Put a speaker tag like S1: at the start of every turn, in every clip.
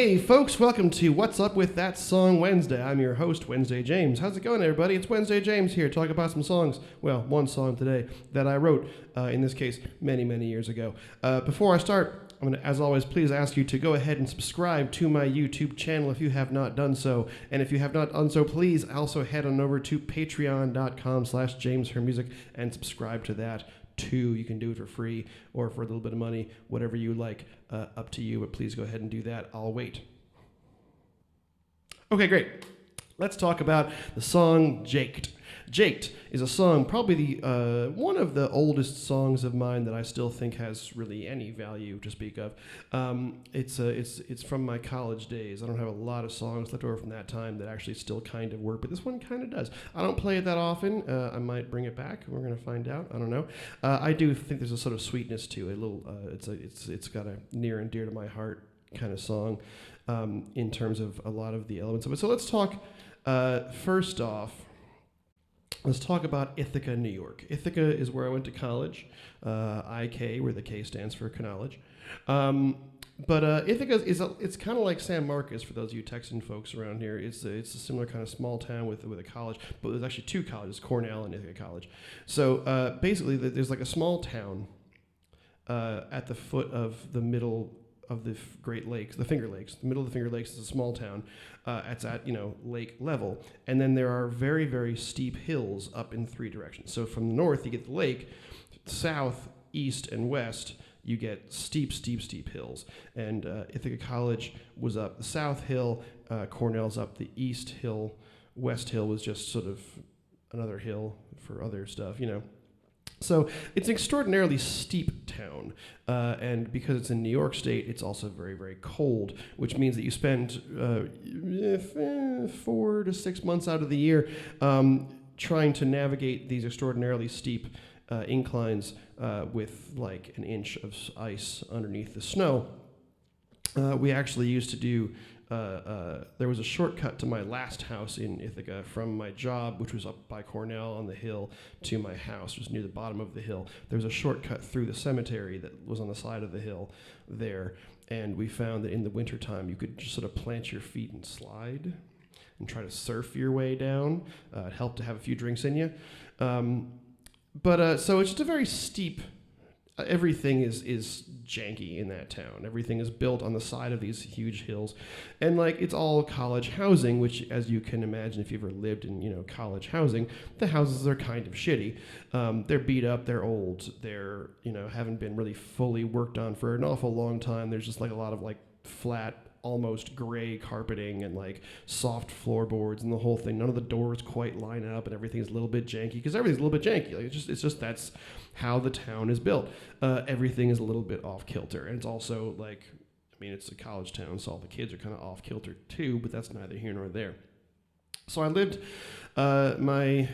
S1: Hey folks, welcome to What's Up With That Song Wednesday. I'm your host, Wednesday James. How's it going, everybody? It's Wednesday James here, talking about some songs. Well, one song today that I wrote, in this case, many, many years ago. Before I start, I'm going to, as always, please ask you to go ahead and subscribe to my YouTube channel if you have not done so. And if you have not done so, please also head on over to patreon.com/JamesHearneMusic and subscribe to that too. You can do it for free or for a little bit of money, whatever you like, up to you, but please go ahead and do that. I'll wait. Okay, great. Let's talk about the song Jaked. Jaked is a song, probably the one of the oldest songs of mine that I still think has really any value to speak of. It's from my college days. I don't have a lot of songs left over from that time that actually still kind of work, but this one kind of does. I don't play it that often. I might bring it back. We're going to find out. I don't know. I do think there's a sort of sweetness to it. A little. It's got a near and dear to my heart kind of song in terms of a lot of the elements of it. So let's talk first off. Let's talk about Ithaca, New York. Ithaca is where I went to college, IK, where the K stands for college. But Ithaca it's kind of like San Marcos for those of you Texan folks around here. It's a similar kind of small town with a college, but there's actually two colleges, Cornell and Ithaca College. So basically, there's like a small town at the foot of the middle of the Great Lakes, the Finger Lakes. The middle of the Finger Lakes is a small town. It's at lake level, and then there are very, very steep hills up in three directions. So from the north you get the lake, south, east, and west you get steep hills. And Ithaca College was up the south hill, Cornell's up the east hill, west hill was just sort of another hill for other stuff, So it's an extraordinarily steep town, and because it's in New York State, it's also very, very cold, which means that you spend 4 to 6 months out of the year trying to navigate these extraordinarily steep inclines with like an inch of ice underneath the snow. We actually used to do there was a shortcut to my last house in Ithaca from my job, which was up by Cornell on the hill, to my house, which was near the bottom of the hill. There was a shortcut through the cemetery that was on the side of the hill there, and we found that in the wintertime you could just sort of plant your feet and slide and try to surf your way down. It helped to have a few drinks in you. So it's just a very steep. Everything is janky in that town. Everything is built on the side of these huge hills, and it's all college housing, which, as you can imagine, if you've ever lived in college housing, the houses are kind of shitty. They're beat up, they're old, they're haven't been really fully worked on for an awful long time. There's just a lot of flat, almost gray carpeting and soft floorboards and the whole thing. None of the doors quite line up, and everything's a little bit janky because everything's a little bit janky. It's just that's how the town is built. Everything is a little bit off kilter, and it's also it's a college town, so all the kids are kind of off kilter too. But that's neither here nor there. So I lived my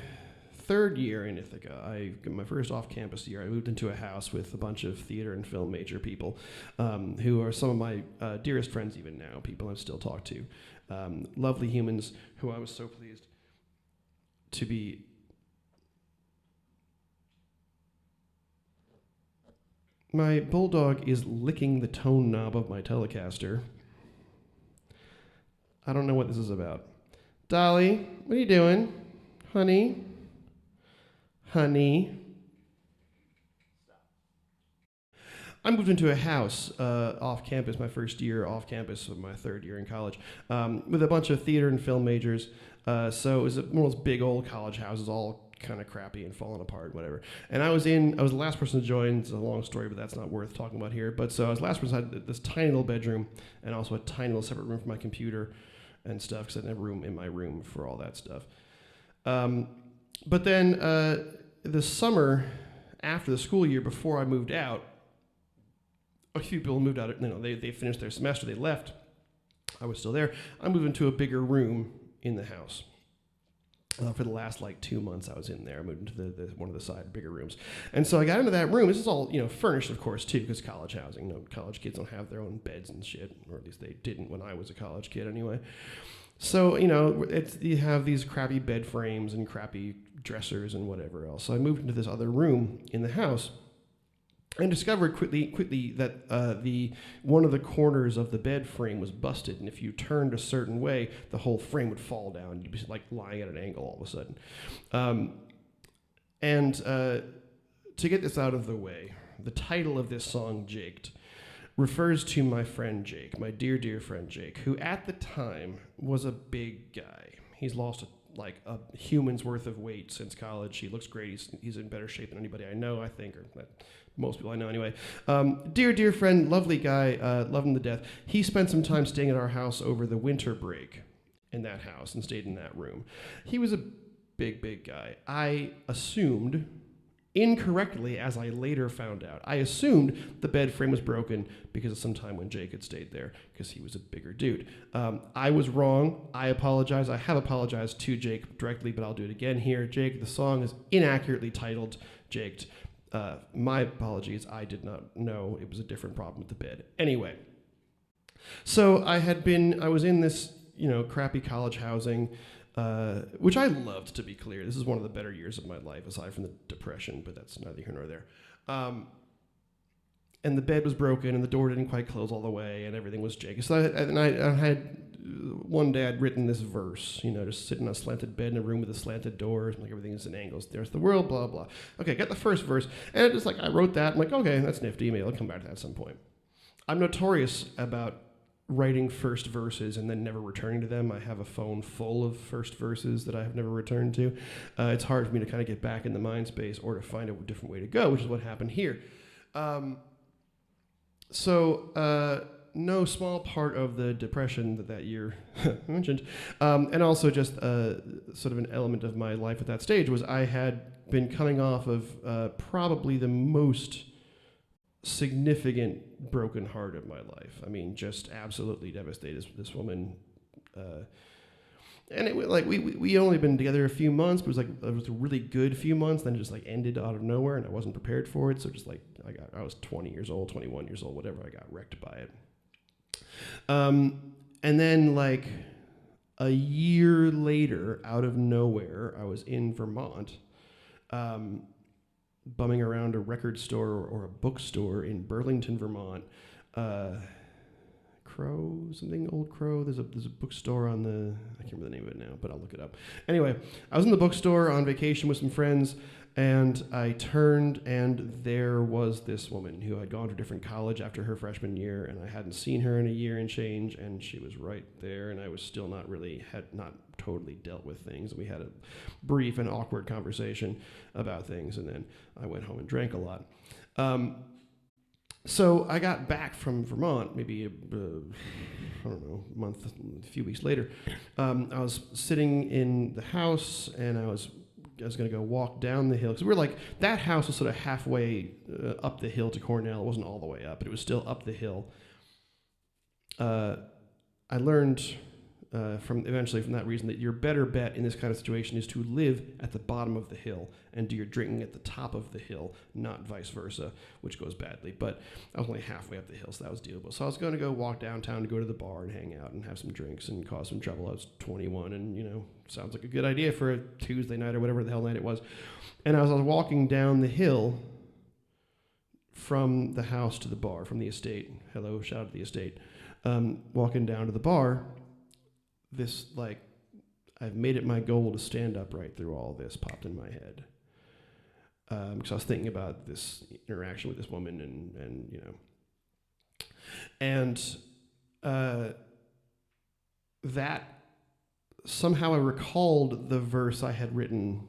S1: third year in Ithaca. My first off-campus year, I moved into a house with a bunch of theater and film major people who are some of my dearest friends even now, people I still talk to. Lovely humans who I was so pleased to be. My bulldog is licking the tone knob of my Telecaster. I don't know what this is about. Dolly, what are you doing? Honey? I moved into a house off campus, my first year off campus of my third year in college, with a bunch of theater and film majors. So it was one of those big old college houses, all kind of crappy and falling apart, whatever. And I was the last person to join. It's a long story, but that's not worth talking about here. But so I was the last person. I had this tiny little bedroom and also a tiny little separate room for my computer and stuff, because I didn't have room in my room for all that stuff. But then the summer after the school year, before I moved out, a few people moved out. They finished their semester, they left. I was still there. I moved into a bigger room in the house. For the last 2 months I was in there. I moved into the one of the side bigger rooms. And so I got into that room. This is all, furnished, of course, too, because college housing. No, college kids don't have their own beds and shit, or at least they didn't when I was a college kid anyway. So, you have these crappy bed frames and crappy dressers and whatever else. So I moved into this other room in the house. and discovered quickly that the one of the corners of the bed frame was busted, and if you turned a certain way, the whole frame would fall down. You'd be like lying at an angle all of a sudden. And to get this out of the way, the title of this song, Jaked, refers to my friend Jake, my dear, dear friend Jake, who at the time was a big guy. He's lost like a human's worth of weight since college. He looks great. He's in better shape than anybody I know, I think, or most people I know anyway. Dear, dear friend, lovely guy, love him to death. He spent some time staying at our house over the winter break in that house and stayed in that room. He was a big, big guy. I assumed, incorrectly, as I later found out, I assumed the bed frame was broken because of some time when Jake had stayed there, because he was a bigger dude. I was wrong. I apologize. I have apologized to Jake directly, but I'll do it again here. Jake, the song is inaccurately titled Jaked. My apologies. I did not know it was a different problem with the bed. Anyway, so I was in this, crappy college housing, which I loved, to be clear. This is one of the better years of my life, aside from the depression, but that's neither here nor there. And the bed was broken, and the door didn't quite close all the way, and everything was janky. So I had one day I'd written this verse, just sitting on a slanted bed in a room with a slanted door, like everything is in angles. There's the world, blah, blah. Okay, got the first verse, and it just I wrote that. I'm like, okay, that's nifty. Maybe I'll come back to that at some point. I'm notorious about writing first verses and then never returning to them. I have a phone full of first verses that I have never returned to. It's hard for me to kind of get back in the mind space or to find a different way to go, which is what happened here. No small part of the depression that year mentioned, and also just sort of an element of my life at that stage was I had been coming off of probably the most significant broken heart of my life. I mean, just absolutely devastated. This woman, and it was we only been together a few months, but it was a really good few months. Then it just ended out of nowhere, and I wasn't prepared for it. So just I was 20 years old, 21 years old, whatever. I got wrecked by it. And then a year later, out of nowhere, I was in Vermont, bumming around a record store or a bookstore in Burlington, Vermont. Old Crow. There's a bookstore on I can't remember the name of it now, but I'll look it up. Anyway, I was in the bookstore on vacation with some friends, and I turned, and there was this woman who had gone to a different college after her freshman year, and I hadn't seen her in a year and change, and she was right there, and I was still had not totally dealt with things. We had a brief and awkward conversation about things, and then I went home and drank a lot. So I got back from Vermont, maybe, a few weeks later. I was sitting in the house, and I was going to go walk down the hill. Because that house was sort of halfway up the hill to Cornell. It wasn't all the way up, but it was still up the hill. I learned from that reason that your better bet in this kind of situation is to live at the bottom of the hill and do your drinking at the top of the hill, not vice versa, which goes badly. But I was only halfway up the hill, so that was dealable. So I was going to go walk downtown to go to the bar and hang out and have some drinks and cause some trouble. I was 21, and sounds like a good idea for a Tuesday night or whatever the hell night it was. And as I was walking down the hill from the house to the bar, from the estate, hello, shout out to the estate, walking down to the bar, this, I've made it my goal to stand upright through all this popped in my head. Because I was thinking about this interaction with this woman and that somehow I recalled the verse I had written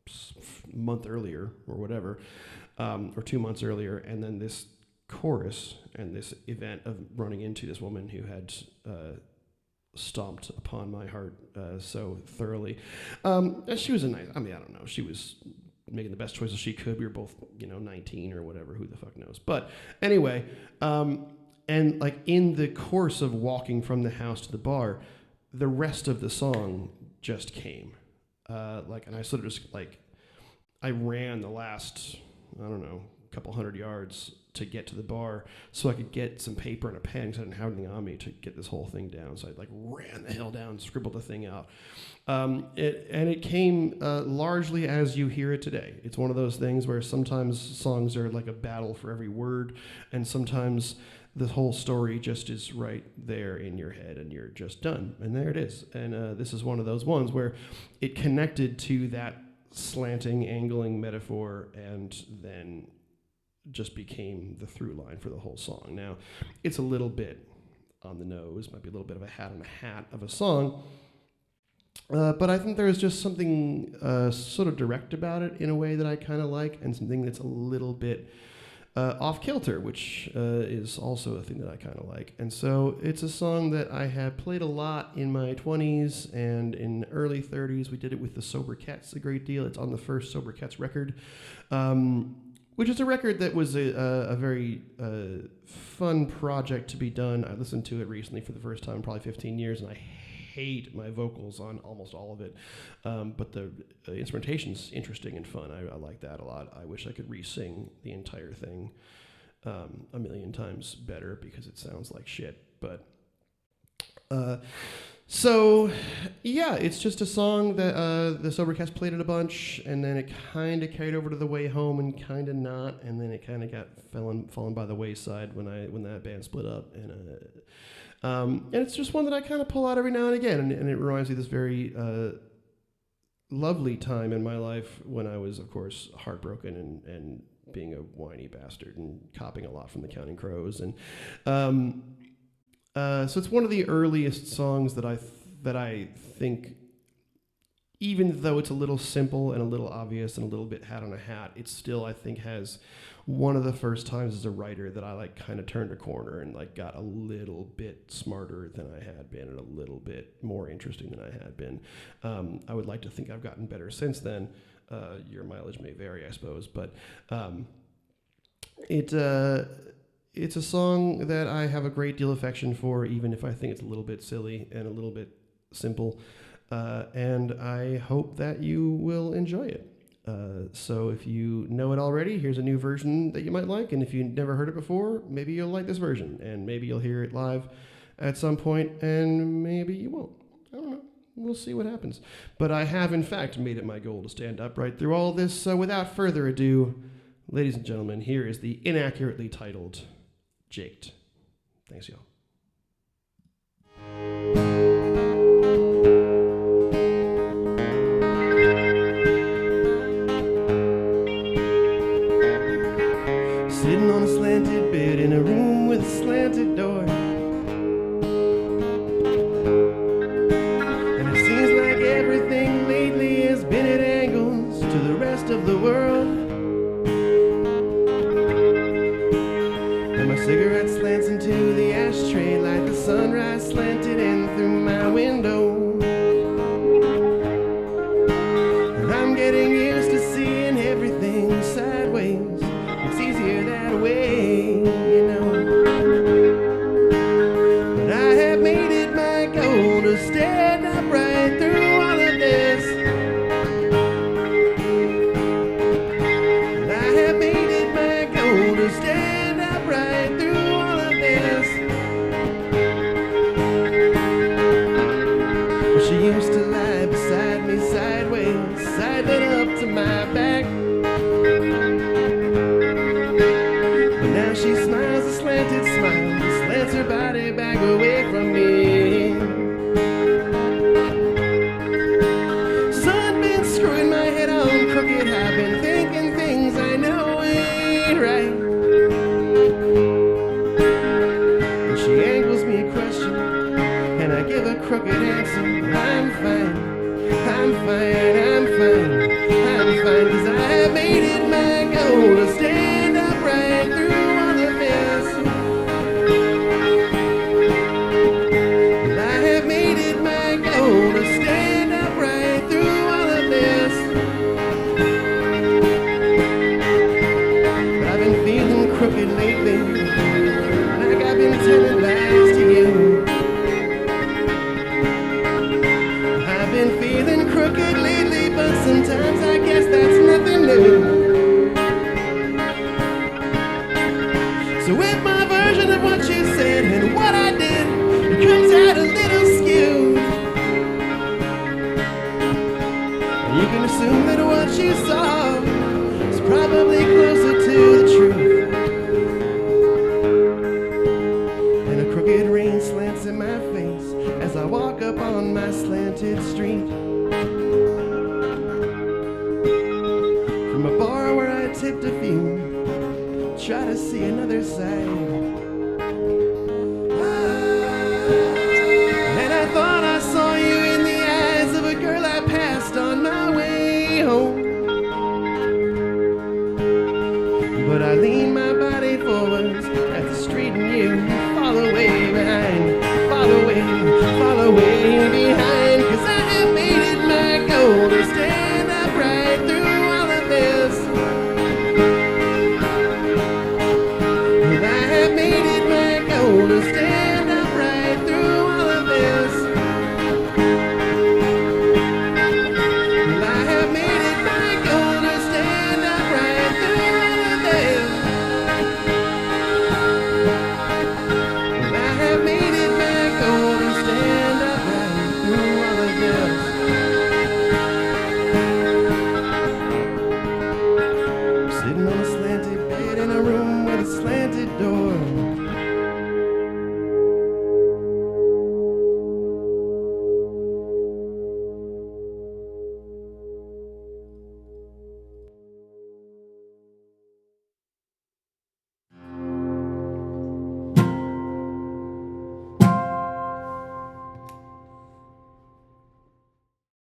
S1: a month earlier or whatever, or 2 months earlier, and then this chorus and this event of running into this woman who had stomped upon my heart so thoroughly. She was I don't know. She was making the best choices she could. We were both, 19 or whatever. Who the fuck knows? But anyway, and in the course of walking from the house to the bar, the rest of the song just came. And I sort of just I ran the last, couple hundred yards to get to the bar so I could get some paper and a pen because I didn't have anything on me to get this whole thing down. So I like ran the hell down, scribbled the thing out. It came largely as you hear it today. It's one of those things where sometimes songs are like a battle for every word, and sometimes the whole story just is right there in your head and you're just done. And there it is. And this is one of those ones where it connected to that slanting, angling metaphor and then just became the through line for the whole song. Now, it's a little bit on the nose, might be a little bit of a hat on a hat of a song, but I think there's just something sort of direct about it in a way that I kind of like, and something that's a little bit off kilter, which is also a thing that I kind of like. And so it's a song that I have played a lot in my 20s and in early 30s. We did it with the Sober Cats a great deal. It's on the first Sober Cats record, which is a record that was a very fun project to be done. I listened to it recently for the first time in probably 15 years, and I hate my vocals on almost all of it, but the instrumentation's interesting and fun. I like that a lot. I wish I could re-sing the entire thing a million times better because it sounds like shit. But so yeah, it's just a song that the Sober Cats played it a bunch, and then it kind of carried over to The Way Home and kind of not, and then it kind of got fallen by the wayside when that band split up. And it's just one that I kind of pull out every now and again, and it reminds me of this very lovely time in my life when I was, of course, heartbroken and being a whiny bastard and copping a lot from the Counting Crows. And so it's one of the earliest songs that I think, even though it's a little simple and a little obvious and a little bit hat on a hat, it still, I think, has one of the first times as a writer that I like kind of turned a corner and like got a little bit smarter than I had been and a little bit more interesting than I had been. I would like to think I've gotten better since then. Your mileage may vary, I suppose, but it's a song that I have a great deal of affection for, even if I think it's a little bit silly and a little bit simple. And I hope that you will enjoy it. So if you know it already, here's a new version that you might like. And if you never heard it before, maybe you'll like this version. And maybe you'll hear it live at some point, and maybe you won't. I don't know. We'll see what happens. But I have, in fact, made it my goal to stand up right through all this. So without further ado, ladies and gentlemen, here is the inaccurately titled Jaked. Thanks, y'all. Sitting on a slanted bed in a room with a slanted door, and it seems like everything lately has been at angles to the rest of the world. And my cigarette slants into the ashtray like the sunrise slanted in through my window. And I'm getting used to seeing everything sideways. It's easier that way, you know. But I have made it my goal to stand up right through all of this. And I have made it my goal to stand up right through all of this. Well, she used to lie beside me sideways, sidling up to my back. Now she smiles a slanted smile, slants her body back away from me. Sun been screwing my head on crooked, I've been thinking things I know ain't right. And she angles me a question, and I give a crooked answer. I'm fine, I'm fine, I'm fine, I'm fine. that what she saw is probably closer to the truth. And a crooked rain slants in my face as I walk up on my slanted street. From a bar where I tipped a few, try to see another side. And I thought I saw you in the eyes of a girl I passed on my way home.